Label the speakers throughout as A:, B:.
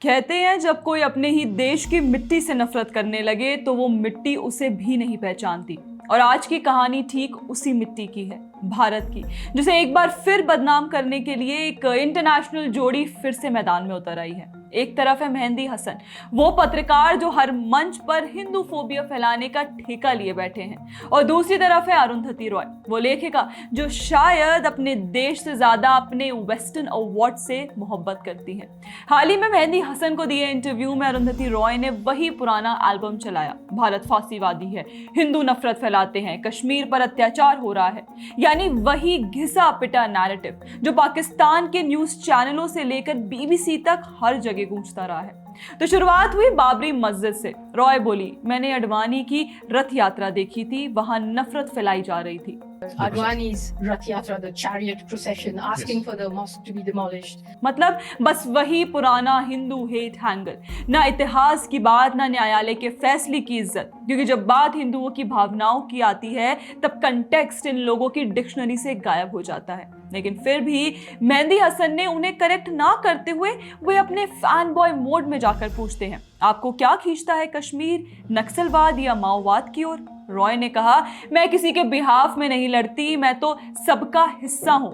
A: कहते हैं जब कोई अपने ही देश की मिट्टी से नफरत करने लगे तो वो मिट्टी उसे भी नहीं पहचानती। और आज की कहानी ठीक उसी मिट्टी की है, भारत की, जिसे एक बार फिर बदनाम करने के लिए एक इंटरनेशनल जोड़ी फिर से मैदान में उतर आई है। एक तरफ है मेहंदी हसन, वो पत्रकार जो हर मंच पर हिंदू फोबिया फैलाने का ठेका लिए बैठे हैं, और दूसरी तरफ है अरुंधति रॉय, वो लेखिका जो शायद अपने देश से ज्यादा अपने वेस्टर्न अवार्ड से मोहब्बत करती है। हाल ही में मेहंदी हसन को दिए इंटरव्यू में अरुंधति रॉय ने वही पुराना एल्बम चलाया, भारत फांसीवादी है, हिंदू नफरत फैलाते हैं, कश्मीर पर अत्याचार हो रहा है, यानी वही घिसा पिटा नैरेटिव जो पाकिस्तान के न्यूज चैनलों से लेकर बीबीसी तक हर जगह गूंजता रहा है। तो शुरुआत हुई बाबरी मस्जिद से। रॉय बोली, मैंने अडवाणी की रथ यात्रा देखी थी, वहां नफरत फैलाई जा रही थी।
B: Advani's Rath Yatra, the chariot procession, asking for the mosque to be demolished.
A: मतलब बस वही पुराना हिंदू हेट हैंगल, ना इतिहास की बात, ना न्यायालय के फैसले की इज्जत, क्योंकि जब बात हिंदुओं की भावनाओं की आती है तब कंटेक्स्ट इन लोगों की डिक्शनरी से गायब हो जाता है। लेकिन फिर भी मेहंदी हसन ने उन्हें करेक्ट ना करते हुए वे अपने फैन बॉय मोड में जाकर पूछते हैं, आपको क्या खींचता है कश्मीर, नक्सलवाद या माओवाद की ओर? रॉय ने कहा, मैं किसी के बिहाफ में नहीं लड़ती, मैं तो सबका हिस्सा हूं।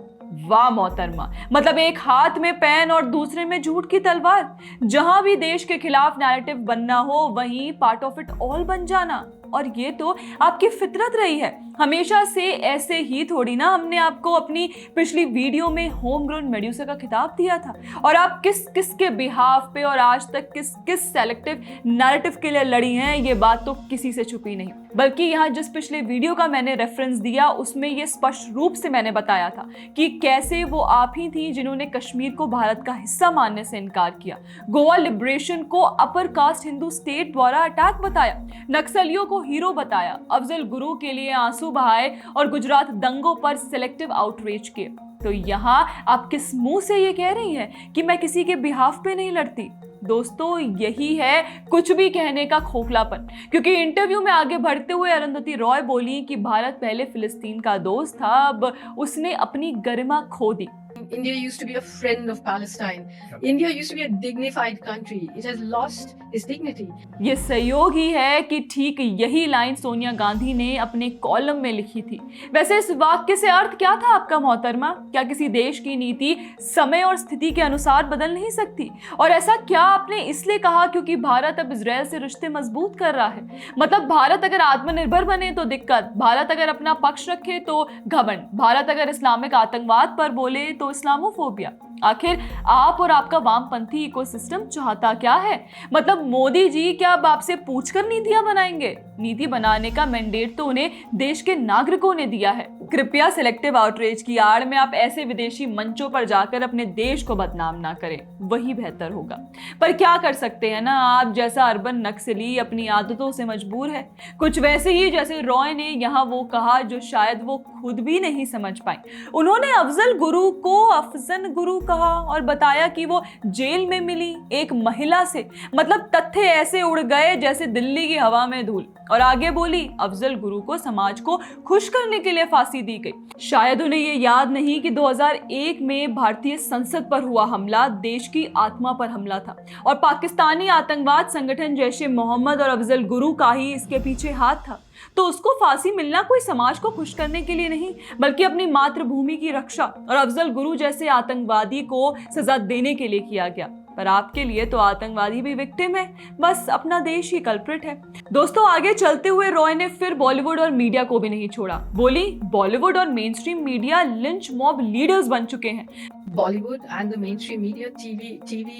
A: वाह मोहतरमा, मतलब एक हाथ में पेन और दूसरे में झूठ की तलवार। जहां भी देश के खिलाफ नैरेटिव बनना हो वहीं पार्ट ऑफ इट ऑल बन जाना। और ये तो आपकी फितरत रही है हमेशा से, ऐसे ही थोड़ी ना हमने आपको अपनी पिछली वीडियो में होम ग्रोन मेड्यूसा का खिताब दिया था, और आप किस किस के बिहाफ पे और आज तक किस किस सेलेक्टिव नैरेटिव के लिए लड़ी हैं, ये बात तो किसी से छुपी नहीं। बल्कि यहाँ जिस पिछले वीडियो का मैंने रेफरेंस दिया उसमें ये स्पष्ट रूप से मैंने बताया था कि कैसे वो आप ही थी जिन्होंने कश्मीर को भारत का हिस्सा मानने से इनकार किया, गोवा लिबरेशन को अपर कास्ट हिंदू स्टेट द्वारा अटैक बताया, नक्सलियों को हीरो बताया, अफजल गुरु के लिए आंसू बहाए और गुजरात दंगों पर सिलेक्टिव आउटरीच किए। तो यहाँ आप किस मुंह से ये कह रही हैं कि मैं किसी के बिहाफ पे नहीं लड़ती? दोस्तों, यही है कुछ भी कहने का खोखलापन, क्योंकि इंटरव्यू में आगे बढ़ते हुए अरुंधति रॉय बोली कि भारत पहले फिलिस्तीन का दोस्त था, अब उसने अपनी गरिमा खो दी।
B: India used to be a friend of Palestine. India used to be a dignified country. It has lost its dignity.
A: ये सहयोग ही है कि ठीक यही लाइन सोनिया गांधी ने अपने कॉलम में लिखी थी। वैसे इस वाक्य से अर्थ क्या था आपका मोहतरमा? क्या किसी देश की नीति समय और स्थिति के अनुसार बदल नहीं सकती? और ऐसा क्या आपने इसलिए कहा क्योंकि भारत अब इजराइल से रिश्ते मजबूत कर रहा है? मतलब भारत अगर आत्मनिर्भर बने तो दिक्कत, भारत अगर अपना पक्ष रखे तो घमंड, भारत अगर इस्लामिक आतंकवाद पर बोले तो इस्लामोफोबिया। आखिर आप और आपका वामपंथी इकोसिस्टम चाहता क्या है? मतलब मोदी जी क्या अब आपसे पूछकर नीतियां बनाएंगे? नीति बनाने का मैंडेट तो उन्हें देश के नागरिकों ने दिया है। कृपया सिलेक्टिव आउटरीच की आड़ में आप ऐसे विदेशी मंचों पर जाकर अपने देश को बदनाम ना करें, वही बेहतर होगा। पर क्या कर सकते हैं ना, आप जैसा अर्बन नक्सली अपनी आदतों से मजबूर है। कुछ वैसे ही जैसे रॉय ने यहाँ वो कहा जो शायद वो खुद भी नहीं समझ पाई। उन्होंने अफजल गुरु को अफजन गुरु कहा और बताया कि वो जेल में मिली एक महिला से। मतलब तथ्य ऐसे उड़ गए जैसे दिल्ली की हवा में धूल। और आगे बोली, अफजल गुरु को समाज को खुश करने के लिए फांसी दी गई। शायद उन्हें ये याद नहीं कि 2001 में भारतीय संसद पर हुआ हमला देश की आत्मा पर हमला था, और पाकिस्तानी आतंकवाद संगठन जैश ए मोहम्मद और अफजल गुरु का ही इसके पीछे हाथ था। तो उसको फांसी मिलना कोई समाज को खुश करने के लिए नहीं, बल्कि अपनी मातृभूमि की रक्षा और अफजल गुरु जैसे आतंकवादी को सजा देने के लिए किया गया। पर आपके लिए तो आतंकवादी भी विक्टिम है, बस अपना देश ही कल्प्रिट है। दोस्तों, आगे चलते हुए रॉय ने फिर बॉलीवुड और मीडिया को भी नहीं छोड़ा। बोली, बॉलीवुड और main stream media lynch mob leaders बन चुके हैं।
B: Bollywood and the mainstream media, TV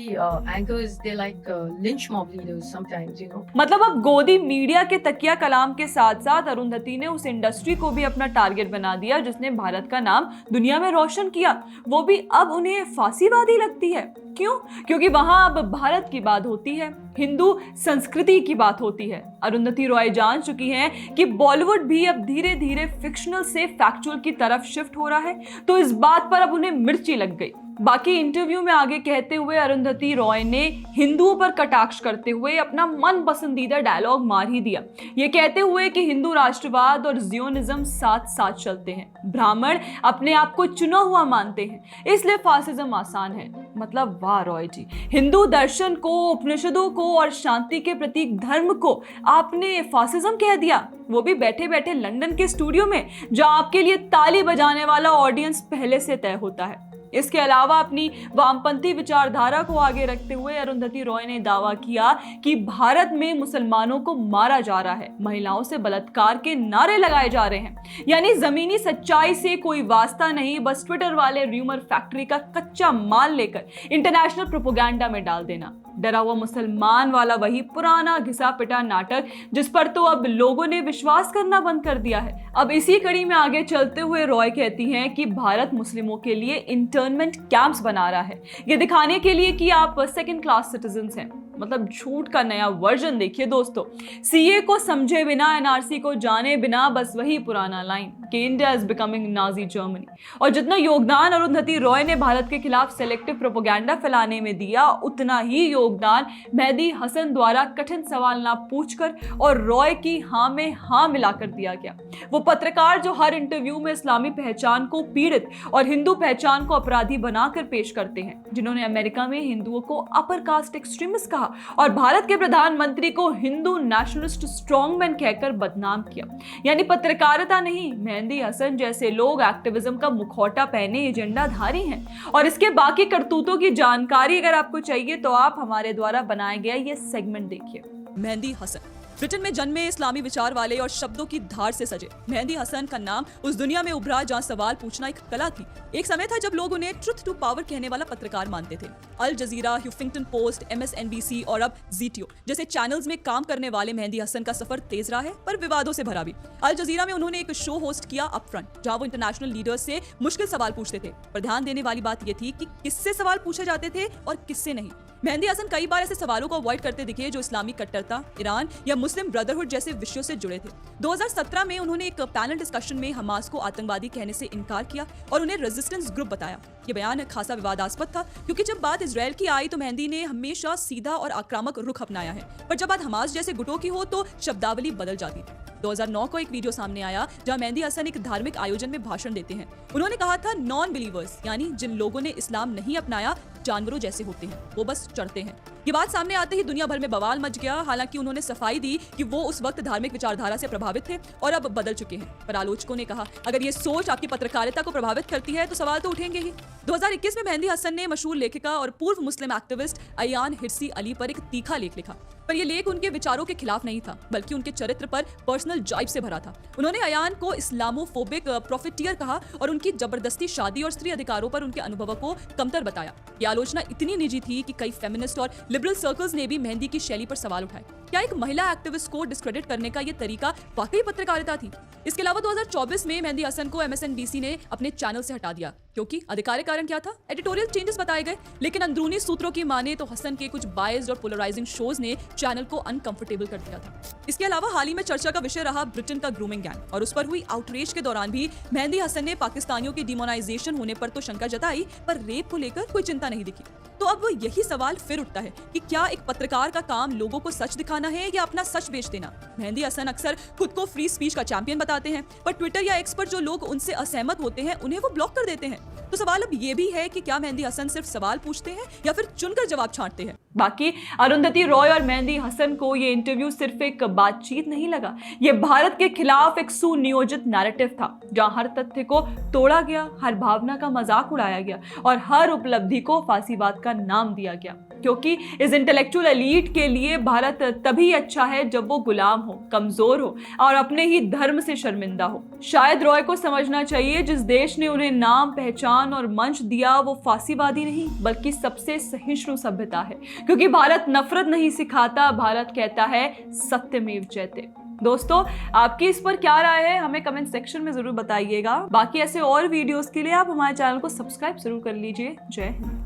B: anchors, they're like lynch mob leaders sometimes, you know.
A: मतलब अब गोदी मीडिया के तकिया कलाम के साथ साथ अरुंधति ने उस इंडस्ट्री को भी अपना टारगेट बना दिया जिसने भारत का नाम दुनिया में रोशन किया। वो भी अब उन्हें फांसीवादी लगती है। क्यों? क्योंकि वहां अब भारत की बात होती है, हिंदू संस्कृति की बात होती है। अरुंधति रॉय जान चुकी हैं कि बॉलीवुड भी अब धीरे धीरे फिक्शनल से फैक्चुअल की तरफ शिफ्ट हो रहा है, तो इस बात पर अब उन्हें मिर्ची लग गई। बाकी इंटरव्यू में आगे कहते हुए अरुंधति रॉय ने हिंदुओं पर कटाक्ष करते हुए अपना मन पसंदीदा डायलॉग मार ही दिया, ये कहते हुए कि हिंदू राष्ट्रवाद और जियोनिज्म साथ साथ चलते हैं, ब्राह्मण अपने आप को चुना हुआ मानते हैं, इसलिए फासिज्म आसान है। मतलब वाह रॉय जी, हिंदू दर्शन को, उपनिषदों को और शांति के प्रतीक धर्म को आपने फासिज्म कह दिया, वो भी बैठे बैठे लंदन के स्टूडियो में, जहां आपके लिए ताली बजाने वाला ऑडियंस पहले से तय होता है। इसके अलावा अपनी वामपंथी विचारधारा को आगे रखते हुए अरुंधति रॉय ने दावा किया कि भारत में मुसलमानों को मारा जा रहा है, महिलाओं से बलात्कार के नारे लगाए जा रहे हैं, यानी जमीनी सच्चाई से कोई वास्ता नहीं, बस ट्विटर वाले र्यूमर फैक्ट्री का कच्चा माल लेकर इंटरनेशनल प्रोपेगेंडा में डाल देना। डरा हुआ मुसलमान वाला वही पुराना घिसा पिटा नाटक जिस पर तो अब लोगों ने विश्वास करना बंद कर दिया है। अब इसी कड़ी में आगे चलते हुए रॉय कहती हैं कि भारत मुस्लिमों के लिए इंटर्नमेंट कैंप्स बना रहा है, ये दिखाने के लिए कि आप सेकंड क्लास सिटीजन्स हैं। मतलब झूठ का नया वर्जन देखिए दोस्तों, सीए को समझे बिना, एनआरसी को जाने बिना, बस वही पुराना लाइन कि India is becoming Nazi Germany. और जितना योगदान अरुंधति रॉय ने भारत के खिलाफ सेलेक्टिव प्रोपेगेंडा फैलाने में दिया, उतना ही योगदान मेहदी हसन द्वारा कठिन सवाल ना पूछकर और रॉय की हाँ में हाँ मिलाकर दिया गया। वो पत्रकार जो हर इंटरव्यू में इस्लामी पहचान को पीड़ित और हिंदू पहचान को अपराधी बनाकर पेश करते हैं, जिन्होंने अमेरिका में हिंदुओं को अपर कास्ट एक्सट्रीमिस्ट कहा और भारत के प्रधानमंत्री को हिंदू नेशनलिस्ट स्ट्रॉन्गमैन कहकर बदनाम किया। यानी पत्रकारिता नहीं, मेहदी हसन जैसे लोग एक्टिविज्म का मुखौटा पहने एजेंडाधारी हैं। और इसके बाकी करतूतों की जानकारी अगर आपको चाहिए तो आप हमारे द्वारा बनाया गया ये सेगमेंट देखिए।
C: मेहदी हसन ब्रिटेन में जन्मे, इस्लामी विचार वाले और शब्दों की धार से सजे मेहदी हसन का नाम उस दुनिया में उभरा जहां सवाल पूछना एक कला थी। एक समय था जब लोग उन्हें ट्रुथ टू पावर कहने वाला पत्रकार मानते थे। अल जजीरा, ह्यूफिंगटन पोस्ट, MSNBC और अब ZTO जैसे चैनल्स में काम करने वाले मेहदी हसन का सफर तेज रहा है, पर विवादों से भरा भी। अल जजीरा में उन्होंने एक शो होस्ट किया अप फ्रंट, जहां वो इंटरनेशनल लीडर्स से मुश्किल सवाल पूछते थे, पर ध्यान देने वाली बात यह थी कि किससे सवाल पूछे जाते थे और किससे नहीं। मेहदी हसन कई बार ऐसे सवालों को अवॉइड करते दिखे जो इस्लामी कट्टरता, ईरान या मुस्लिम ब्रदरहुड जैसे विषयों से जुड़े थे। 2017 में उन्होंने एक पैनल डिस्कशन में हमास को आतंकवादी कहने से इनकार किया और उन्हें रेजिस्टेंस ग्रुप बताया। ये बयान खासा विवादास्पद था क्योंकि जब बात इजराइल की आई तो मेहदी ने हमेशा सीधा और आक्रामक रुख अपनाया है, पर जब बात हमास जैसे गुटों की हो तो शब्दावली बदल जाती थी। 2009 को एक वीडियो सामने आया जहां मेहदी हसन एक धार्मिक आयोजन में भाषण देते हैं। उन्होंने कहा था नॉन बिलीवर्स यानी जिन लोगों ने इस्लाम नहीं अपनाया जानवरों जैसे होते हैं, वो बस चढ़ते हैं। ये बात सामने आते ही दुनिया भर में बवाल मच गया। हालांकि उन्होंने सफाई दी कि वो उस वक्त धार्मिक विचारधारा से प्रभावित थे और अब बदल चुके हैं, पर आलोचकों ने कहा अगर ये सोच आपकी पत्रकारिता को प्रभावित करती है तो सवाल तो उठेंगे ही। 2021 में मेहदी हसन ने मशहूर लेखिका और पूर्व मुस्लिम एक्टिविस्ट अयान हिरसी अली पर एक तीखा लेख लिखा, पर यह लेख उनके विचारों के खिलाफ नहीं था, बल्कि उनके चरित्र पर पर्सनल जाइब से भरा था। उन्होंने अयान को इस्लामोफोबिक प्रोफिटियर कहा और उनकी जबरदस्ती शादी और स्त्री अधिकारों पर उनके अनुभवों को कमतर बताया। ये आलोचना इतनी निजी थी कि कई फेमिनिस्ट और लिबरल सर्कल्स ने भी मेहदी की शैली पर सवाल उठाए। क्या एक महिला एक्टिविस्ट को डिस्क्रेडिट करने का ये तरीका वाकई पत्रकारिता थी? इसके अलावा 2024 में मेहदी हसन को MSNBC ने अपने चैनल से हटा दिया क्योंकि आधिकारिक कारण क्या था? एडिटोरियल चेंजेस बताए गए, लेकिन अंदरूनी सूत्रों की माने तो हसन के कुछ बायस्ड और पोलराइजिंग शोज ने चैनल को अनकंफर्टेबल कर दिया था। इसके अलावा हाल ही में चर्चा का विषय रहा ब्रिटेन का ग्रूमिंग गैंग और उस पर हुई आउटरीच के दौरान भी मेहदी हसन ने पाकिस्तानियों की डिमोनाइजेशन होने पर तो शंका जताई, पर रेप को लेकर कोई चिंता नहीं दिखी। तो अब यही सवाल फिर उठता है कि क्या एक पत्रकार का काम लोगों को सच दिखाना है या अपना सच बेच देना? मेहदी हसन अक्सर खुद को फ्री स्पीच का चैंपियन बताते हैं, पर ट्विटर या एक्स पर जो लोग उनसे असहमत होते हैं उन्हें वो ब्लॉक कर देते हैं। तो सवाल अब ये भी है कि क्या मेहदी हसन सिर्फ सवाल पूछते हैं या फिर चुनकर जवाब छांटते हैं?
A: बाकी अरुंधति रॉय और मेहदी हसन को ये इंटरव्यू सिर्फ एक बातचीत नहीं लगा, ये भारत के खिलाफ एक सुनियोजित नैरेटिव था, जहां हर तथ्य को तोड़ा गया, हर भावना का मजाक उड़ाया गया और हर उपलब्धि को फांसीवाद का नाम दिया गया। क्योंकि इस इंटेलेक्चुअल एलीट के लिए भारत तभी अच्छा है जब वो गुलाम हो, कमजोर हो और अपने ही धर्म से शर्मिंदा हो। शायद रॉय को समझना चाहिए जिस देश ने उन्हें नाम, पहचान और मंच दिया वो फांसीवादी नहीं बल्कि सबसे सहिष्णु सभ्यता है, क्योंकि भारत नफरत नहीं सिखाता, भारत कहता है सत्यमेव जयते। दोस्तों, आपकी इस पर क्या राय है हमें कमेंट सेक्शन में जरूर बताइएगा। बाकी ऐसे और वीडियोस के लिए आप हमारे चैनल को सब्सक्राइब जरूर कर लीजिए। जय हिंद।